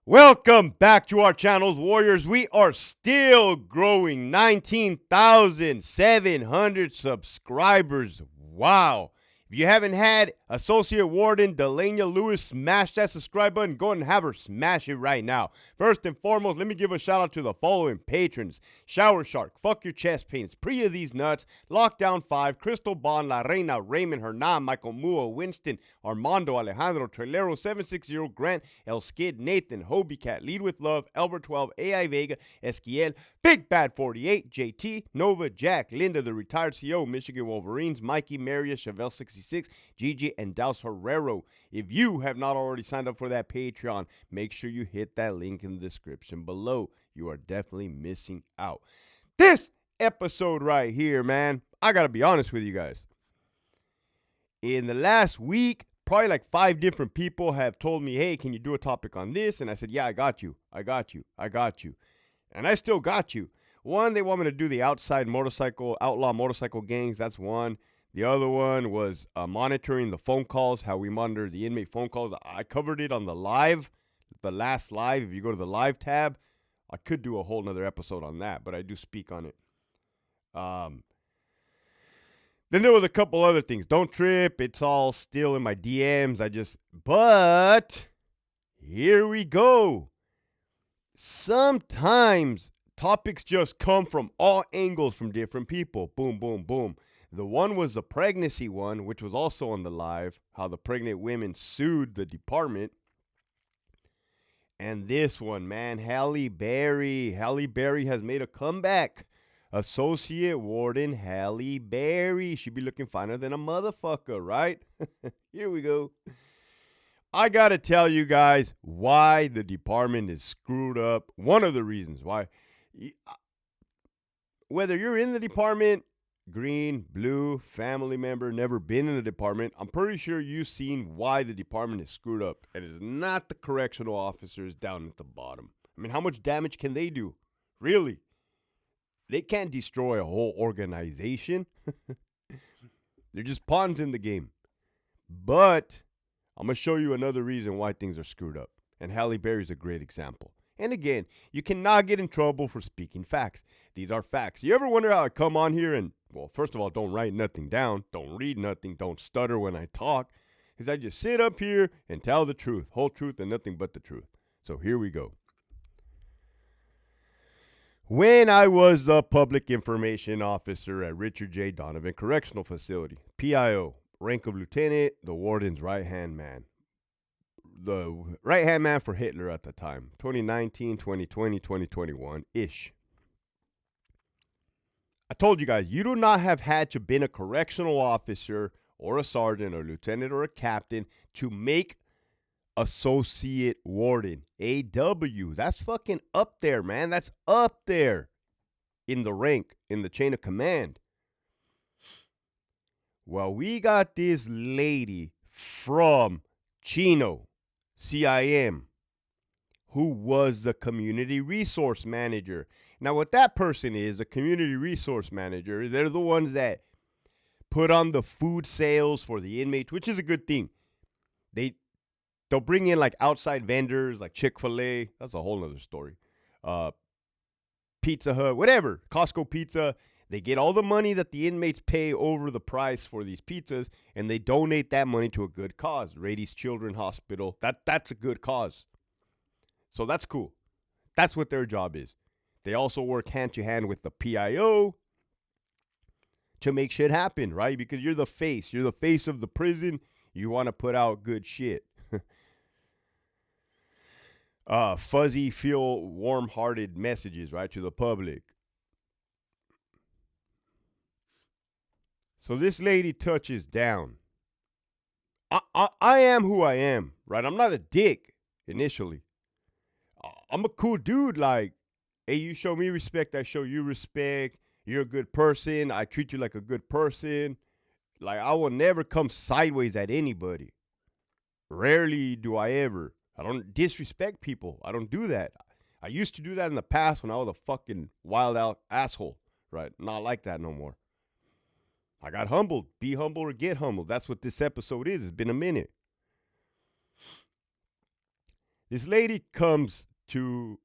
Welcome back to our channels, Warriors. We are still growing 19,700 subscribers. Wow. If you haven't had Associate Warden Delania Lewis smash that subscribe button, go and have her smash it right now. First and foremost, let me give a shout out to the following patrons: Shower Shark, Fuck Your Chest Pains, Priya These Nuts, Lockdown 5, Crystal Bond, La Reina, Raymond, Hernan, Michael Mua, Winston, Armando, Alejandro, Trailero, 760, Grant, El Skid, Nathan, Hobie Cat, Lead With Love, Albert 12, AI Vega, Esquiel, Big Bad 48, JT, Nova, Jack, Linda, the retired CO, Michigan Wolverines, Mikey, Maria, Chevelle 66, Gigi, and Daus Herrero. If you have not already signed up for that Patreon, make sure you hit that link in the description below. You are definitely missing out. This episode right here, man, I gotta be honest with you guys. In the last week, probably like 5 different people have told me, hey, can you do a topic on this? And I said, yeah, I got you. And I still got you. One, they want me to do the outlaw motorcycle gangs. That's one. The other one was monitoring the phone calls, how we monitor the inmate phone calls. I covered it on the last live. If you go to the live tab, I could do a whole nother episode on that, but I do speak on it. Then there was a couple other things. Don't trip. It's all still in my DMs. But here we go. Sometimes topics just come from all angles from different people. Boom, boom, boom. The one was the pregnancy one, which was also on the live, how the pregnant women sued the department. And this one, man, Halle Berry. Halle Berry has made a comeback. Associate Warden Halle Berry. She'd be looking finer than a motherfucker, right? Here we go. I got to tell you guys why the department is screwed up. One of the reasons why. Whether you're in the department, green, blue, family member, never been in the department, I'm pretty sure you've seen why the department is screwed up. And it's not the correctional officers down at the bottom. I mean, how much damage can they do? Really? They can't destroy a whole organization. They're just pawns in the game. But I'm going to show you another reason why things are screwed up. And Halle Berry is a great example. And again, you cannot get in trouble for speaking facts. These are facts. You ever wonder how I come on here and, well, first of all, don't write nothing down. Don't read nothing. Don't stutter when I talk. Because I just sit up here and tell the truth. Whole truth and nothing but the truth. So here we go. When I was a public information officer at Richard J Donovan Correctional Facility, PIO, rank of lieutenant, the warden's right-hand man. The right-hand man for Hitler at the time, 2019, 2020, 2021-ish. I told you guys, you do not have had to been a correctional officer or a sergeant or lieutenant or a captain to make associate warden. AW. That's fucking up there, man. That's up there in the rank, in the chain of command. Well, we got this lady from Chino, CIM, who was the community resource manager. Now, what that person is, a community resource manager, they're the ones that put on the food sales for the inmates, which is a good thing. They'll bring in like outside vendors like Chick-fil-A. That's a whole nother story. Pizza Hut, whatever. Costco Pizza. They get all the money that the inmates pay over the price for these pizzas, and they donate that money to a good cause. Rady's Children's Hospital. That's a good cause. So that's cool. That's what their job is. They also work hand to hand with the PIO to make shit happen, right? Because you're the face. You're the face of the prison. You want to put out good shit. Fuzzy, feel warm-hearted messages, right, to the public. So this lady touches down. I am who I am, right? I'm not a dick initially. I'm a cool dude. Like, hey, you show me respect, I show you respect. You're a good person. I treat you like a good person. Like, I will never come sideways at anybody. Rarely do I ever. I don't disrespect people. I don't do that. I used to do that in the past when I was a fucking wild out asshole, right? Not like that no more. I got humbled. Be humble or get humbled. That's what this episode is. It's been a minute. This lady comes to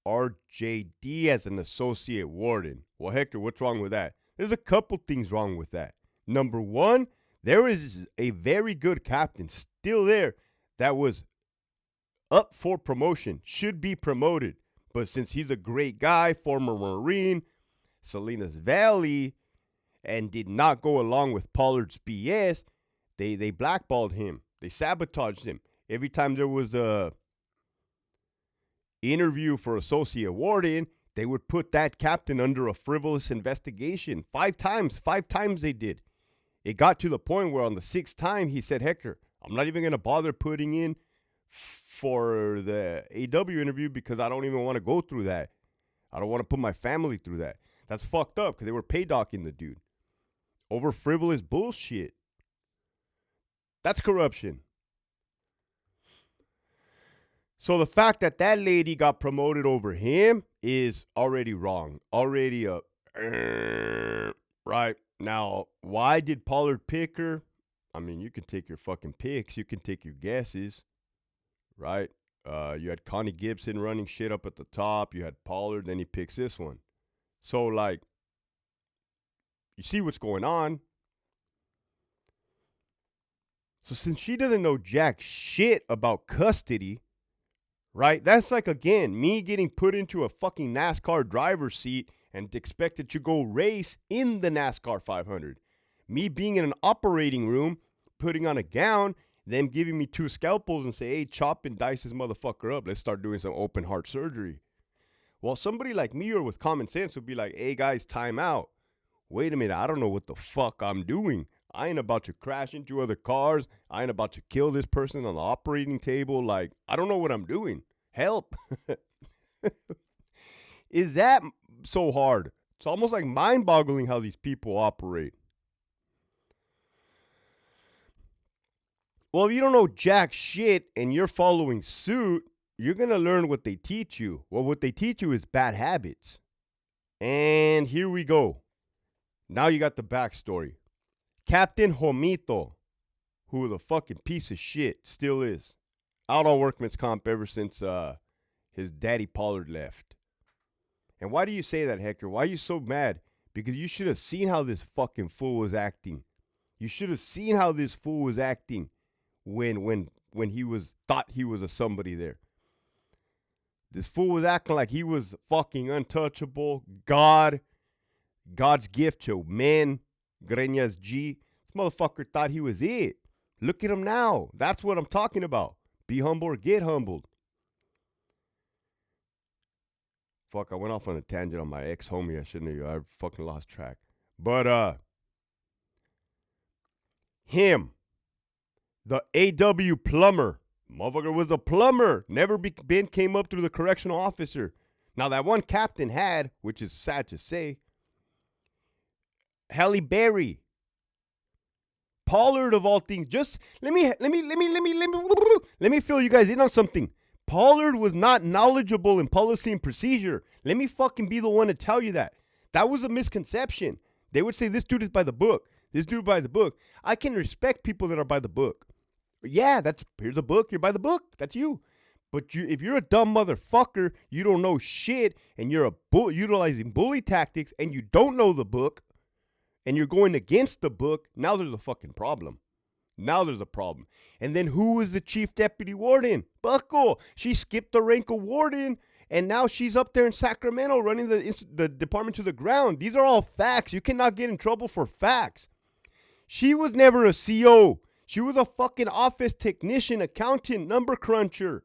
RJD as an associate warden. Well, Hector, what's wrong with that? There's a couple things wrong with that. Number one, there is a very good captain still there that was up for promotion, should be promoted. But since he's a great guy, former Marine, Salinas Valley, and did not go along with Pollard's BS, they blackballed him. They sabotaged him. Every time there was a interview for associate warden, they would put that captain under a frivolous investigation. 5 times they did. It got to the point where on the 6th time, he said, Hector, I'm not even going to bother putting in for the AW interview because I don't even want to go through that. I don't want to put my family through that. That's fucked up because they were paydocking the dude over frivolous bullshit. That's corruption. So the fact that that lady got promoted over him is already wrong. Already right? Now, why did Pollard pick her? I mean, you can take your fucking picks. You can take your guesses, right? You had Connie Gibson running shit up at the top. You had Pollard, then he picks this one. So, like, you see what's going on. So since she doesn't know jack shit about custody, right? That's like, again, me getting put into a fucking NASCAR driver's seat and expected to go race in the NASCAR 500. Me being in an operating room, putting on a gown, them giving me 2 scalpels and say, hey, chop and dice this motherfucker up. Let's start doing some open heart surgery. Well, somebody like me or with common sense would be like, hey, guys, time out. Wait a minute, I don't know what the fuck I'm doing. I ain't about to crash into other cars. I ain't about to kill this person on the operating table. Like, I don't know what I'm doing. Help. Is that so hard? It's almost like mind-boggling how these people operate. Well, if you don't know jack shit and you're following suit, you're going to learn what they teach you. Well, what they teach you is bad habits. And here we go. Now you got the backstory. Captain Homito, who was a fucking piece of shit, still is. Out on workman's comp ever since his daddy Pollard left. And why do you say that, Hector? Why are you so mad? Because you should have seen how this fucking fool was acting. You should have seen how this fool was acting when he thought he was a somebody there. This fool was acting like he was fucking untouchable. God's gift to men. Greñas G. This motherfucker thought he was it. Look at him now. That's what I'm talking about. Be humble or get humbled. Fuck, I went off on a tangent on my ex-homie. I shouldn't have. I fucking lost track. But, him, the AW plumber. Motherfucker was a plumber. Never came up through the correctional officer. Now, that one captain had, which is sad to say, Halle Berry. Pollard of all things. Just let me fill you guys in on something. Pollard was not knowledgeable in policy and procedure. Let me fucking be the one to tell you that. That was a misconception. They would say this dude is by the book. This dude by the book. I can respect people that are by the book. Yeah, here's a book. You're by the book. That's you. But if you're a dumb motherfucker, you don't know shit, and you're utilizing bully tactics, and you don't know the book, and you're going against the book, now there's a fucking problem. Now there's a problem. And then who is the chief deputy warden? Buckle. She skipped the rank of warden, and now she's up there in Sacramento running the department to the ground. These are all facts. You cannot get in trouble for facts. She was never a CO. She was a fucking office technician, accountant, number cruncher.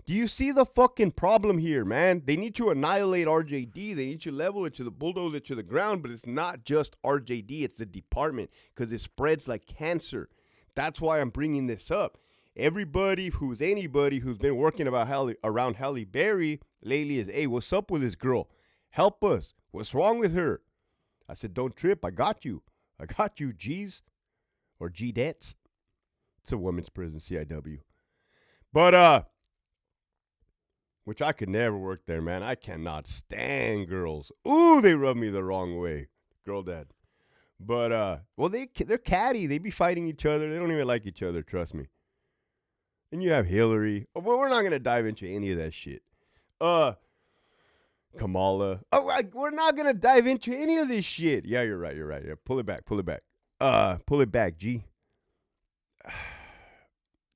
Do you see the fucking problem here, man? They need to annihilate RJD. They need to level it to the bulldoze it to the ground, but it's not just RJD. It's the department because it spreads like cancer. That's why I'm bringing this up. Anybody who's been working around Halle Berry lately is, hey, what's up with this girl? Help us. What's wrong with her? I said, don't trip. I got you. I got you, G's or G-dets. It's a women's prison, CIW. But, which I could never work there, man. I cannot stand girls. Ooh, they rub me the wrong way. Girl dad. But, well, they're catty. They be fighting each other. They don't even like each other, trust me. and you have Hillary. But we're not gonna dive into any of that shit. Kamala. We're not gonna dive into any of this shit. Yeah, you're right. Yeah, pull it back. Pull it back, G.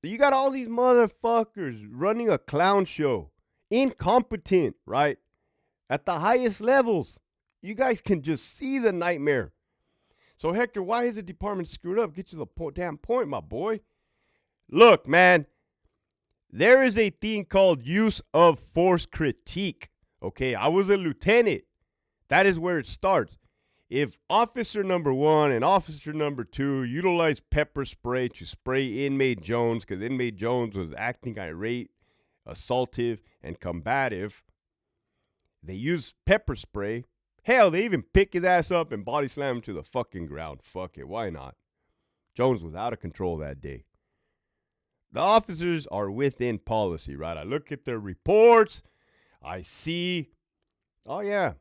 You got all these motherfuckers running a clown show. Incompetent, right? At the highest levels. You guys can just see the nightmare. So, Hector, why is the department screwed up? Get to the damn point, my boy. Look, man. There is a thing called use of force critique. Okay, I was a lieutenant. That is where it starts. If officer number 1 and officer number 2 utilize pepper spray to spray inmate Jones because inmate Jones was acting irate, assaultive, and combative, they use pepper spray. Hell, they even pick his ass up and body slam him to the fucking ground. Fuck it, why not? Jones was out of control that day. The officers are within policy, right? I look at their reports. I see, oh yeah.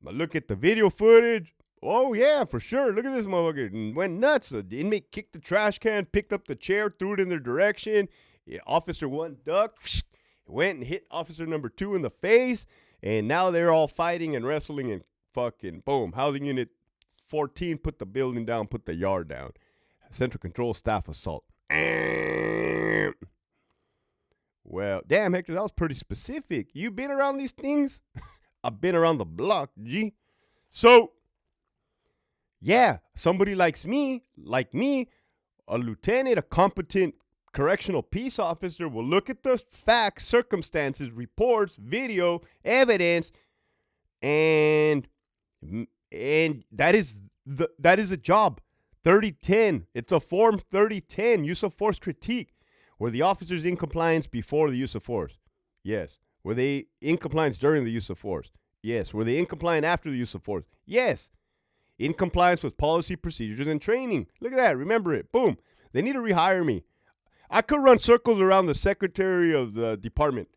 I look at the video footage. Oh yeah, for sure. Look at this motherfucker. And went nuts. The inmate kicked the trash can, picked up the chair, threw it in their direction. Yeah, officer 1 ducked, went and hit officer number 2 in the face. And now they're all fighting and wrestling and fucking boom. Housing unit 14 put the building down, put the yard down. Central control staff assault. Well, damn, Hector, that was pretty specific. You been around these things? I've been around the block, G. So, yeah, somebody like me, a lieutenant, a competent correctional peace officer will look at the facts, circumstances, reports, video, evidence, and that is a job. 3010. It's a form 3010, use of force critique. Were the officers in compliance before the use of force? Yes. Were they in compliance during the use of force? Yes. Were they in compliance after the use of force? Yes. In compliance with policy, procedures, and training. Look at that. Remember it. Boom. They need to rehire me. I could run circles around the secretary of the department.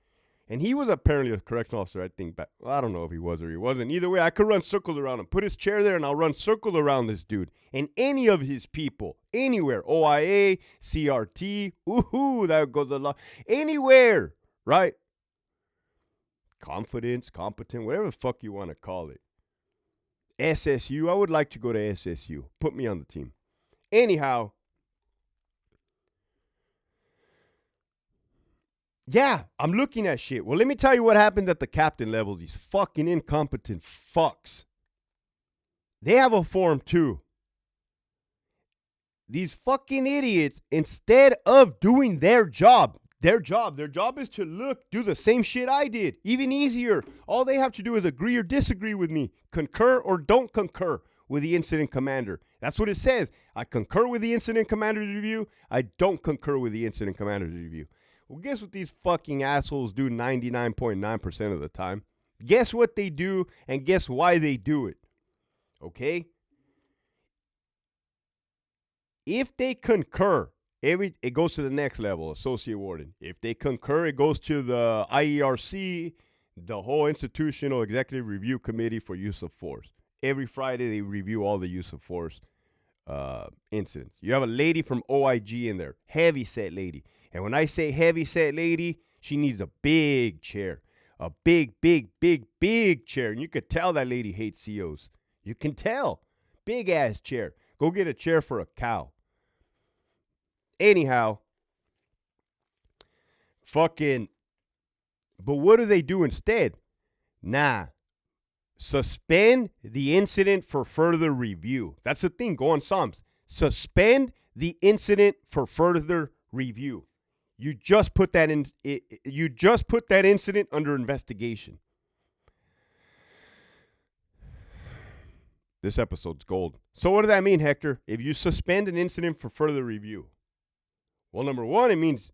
And he was apparently a correctional officer, I think. But I don't know if he was or he wasn't. Either way, I could run circles around him. Put his chair there and I'll run circles around this dude. And any of his people. Anywhere. OIA, CRT. Ooh, that goes a lot. Anywhere. Right? Confidence, competent, whatever the fuck you want to call it. SSU. I would like to go to SSU. Put me on the team. Anyhow. Yeah, I'm looking at shit. Well, let me tell you what happened at the captain level. These fucking incompetent fucks. They have a form too. These fucking idiots, instead of doing their job is to do the same shit I did. Even easier. All they have to do is agree or disagree with me. Concur or don't concur with the incident commander. That's what it says. I concur with the incident commander's review. I don't concur with the incident commander's review. Well, guess what these fucking assholes do 99.9% of the time? Guess what they do and guess why they do it. Okay? If they concur, it goes to the next level, associate warden. If they concur, it goes to the IERC, the whole institutional executive review committee for use of force. Every Friday, they review all the use of force incidents. You have a lady from OIG in there, heavy set lady. And when I say heavy set lady, she needs a big chair. A big, big, big, big chair. And you could tell that lady hates COs. You can tell. Big ass chair. Go get a chair for a cow. Anyhow. But what do they do instead? Nah. Suspend the incident for further review. That's the thing. Go on Psalms. Suspend the incident for further review. You just put that incident under investigation. This episode's gold. So what does that mean, Hector? If you suspend an incident for further review? Well, number one, it means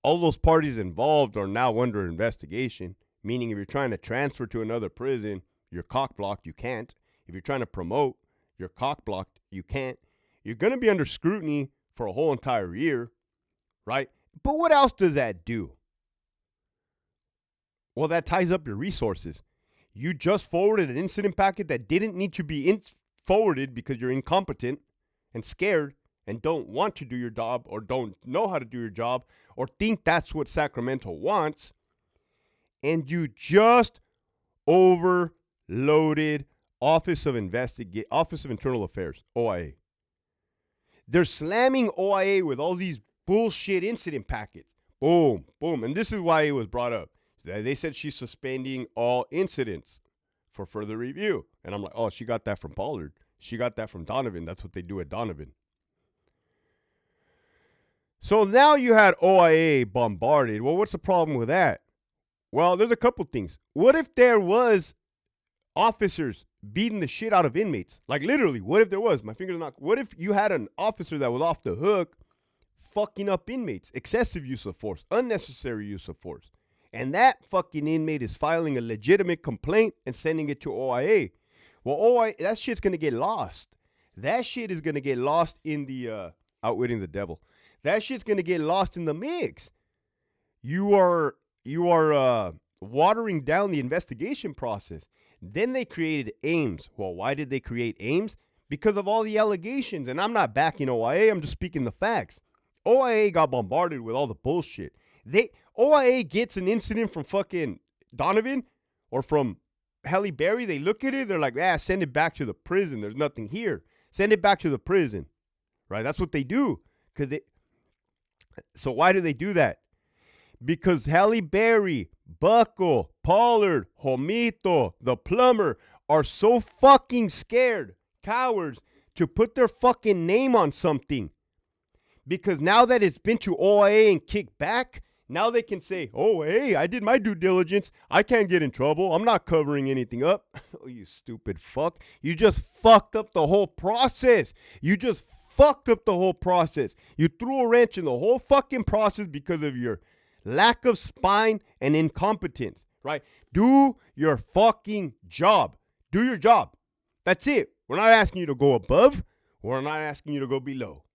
all those parties involved are now under investigation. Meaning if you're trying to transfer to another prison, you're cock-blocked, you can't. If you're trying to promote, you're cock-blocked, you can't. You're going to be under scrutiny for a whole entire year, right? But what else does that do? Well, that ties up your resources. You just forwarded an incident packet that didn't need to be forwarded because you're incompetent and scared and don't want to do your job or don't know how to do your job or think that's what Sacramento wants, and you just overloaded Office of Internal Affairs, OIA. They're slamming OIA with all these bullshit incident packets. Boom, boom. And this is why it was brought up. They said she's suspending all incidents for further review. And I'm like, oh, she got that from Pollard. She got that from Donovan. That's what they do at Donovan. So now you had OIA bombarded. Well, what's the problem with that? Well, there's a couple things. What if there was officers beating the shit out of inmates? Like literally, what if there was? My fingers are not. What if you had an officer that was off the hook fucking up inmates? Excessive use of force, unnecessary use of force. And that fucking inmate is filing a legitimate complaint and sending it to OIA. Well, OIA, that shit's going to get lost. That shit is going to get lost in the, outwitting the devil. That shit's going to get lost in the mix. You are watering down the investigation process. Then they created AIMS. Well, why did they create AIMS? Because of all the allegations. And I'm not backing OIA. I'm just speaking the facts. OIA got bombarded with all the bullshit. OIA gets an incident from fucking Donovan or from Halle Berry. They look at it. They're like, send it back to the prison. There's nothing here. Send it back to the prison. Right? That's what they do. So why do they do that? Because Halle Berry, Buckle, Pollard, Homito, the plumber are so fucking scared, cowards, to put their fucking name on something. Because now that it's been to OIA and kicked back, now they can say, oh, hey, I did my due diligence. I can't get in trouble. I'm not covering anything up. Oh, you stupid fuck. You just fucked up the whole process. You just fucked up the whole process. You threw a wrench in the whole fucking process because of your lack of spine and incompetence, right? Do your fucking job. Do your job. That's it. We're not asking you to go above. We're not asking you to go below.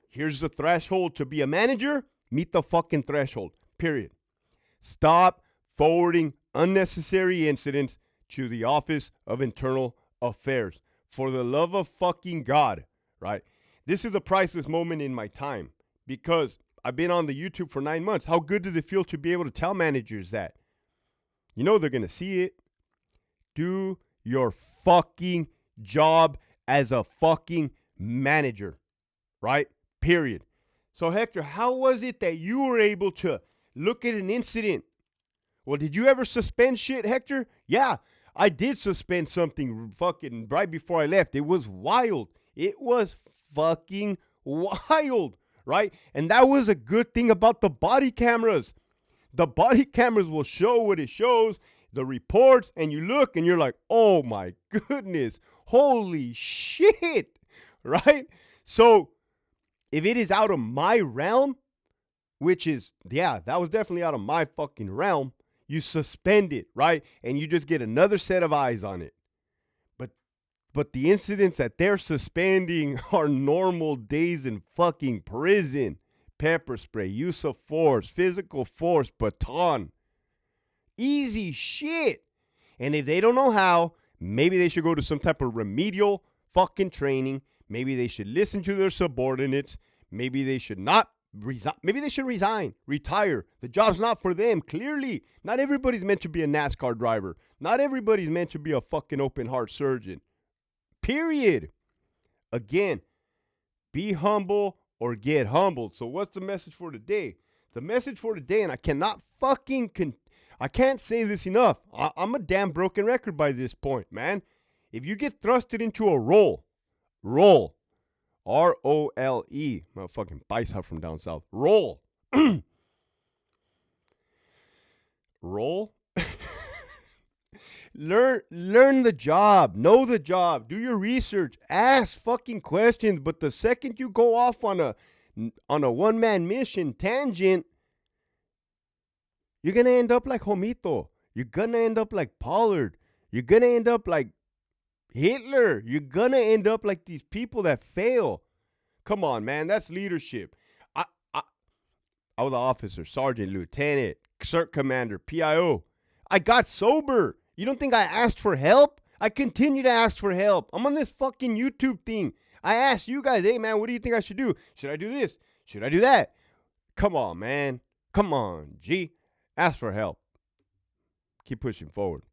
Here's the threshold to be a manager. Meet the fucking threshold, period. Stop forwarding unnecessary incidents to the Office of Internal Affairs. For the love of fucking God, right? This is a priceless moment in my time because I've been on the YouTube for 9 months. How good does it feel to be able to tell managers that? You know they're going to see it. Do your fucking job as a fucking manager, right? Period. So, Hector, how was it that you were able to look at an incident? Well, did you ever suspend shit, Hector? Yeah, I did suspend something fucking right before I left. It was wild. It was fucking wild, right? And that was a good thing about the body cameras. The body cameras will show what it shows, the reports, and you look and you're like, oh my goodness, holy shit, right? So, if it is out of my realm, which is, yeah, that was definitely out of my fucking realm, you suspend it, right? And you just get another set of eyes on it. But the incidents that they're suspending are normal days in fucking prison. Pepper spray, use of force, physical force, baton. Easy shit. And if they don't know how, maybe they should go to some type of remedial fucking training. Maybe they should listen to their subordinates. Maybe they should not resign. Maybe they should resign, retire. The job's not for them. Clearly, not everybody's meant to be a NASCAR driver. Not everybody's meant to be a fucking open heart surgeon. Period. Again, be humble or get humbled. So what's the message for today? The message for today, and I cannot fucking, I can't say this enough. I'm a damn broken record by this point, man. If you get thrusted into a role, R-O-L-E. Motherfucking bicep from down south. Roll. Roll. Learn the job. Know the job. Do your research. Ask fucking questions. But the second you go off on a one-man mission tangent, you're going to end up like Homito. You're going to end up like Pollard. You're going to end up like Hitler. You're going to end up like these people that fail. Come on, man. That's leadership. I was an officer, sergeant, lieutenant, cert commander, PIO. I got sober. You don't think I asked for help? I continue to ask for help. I'm on this fucking YouTube thing. I asked you guys, hey, man, what do you think I should do? Should I do this? Should I do that? Come on, man. Come on, G. Ask for help. Keep pushing forward.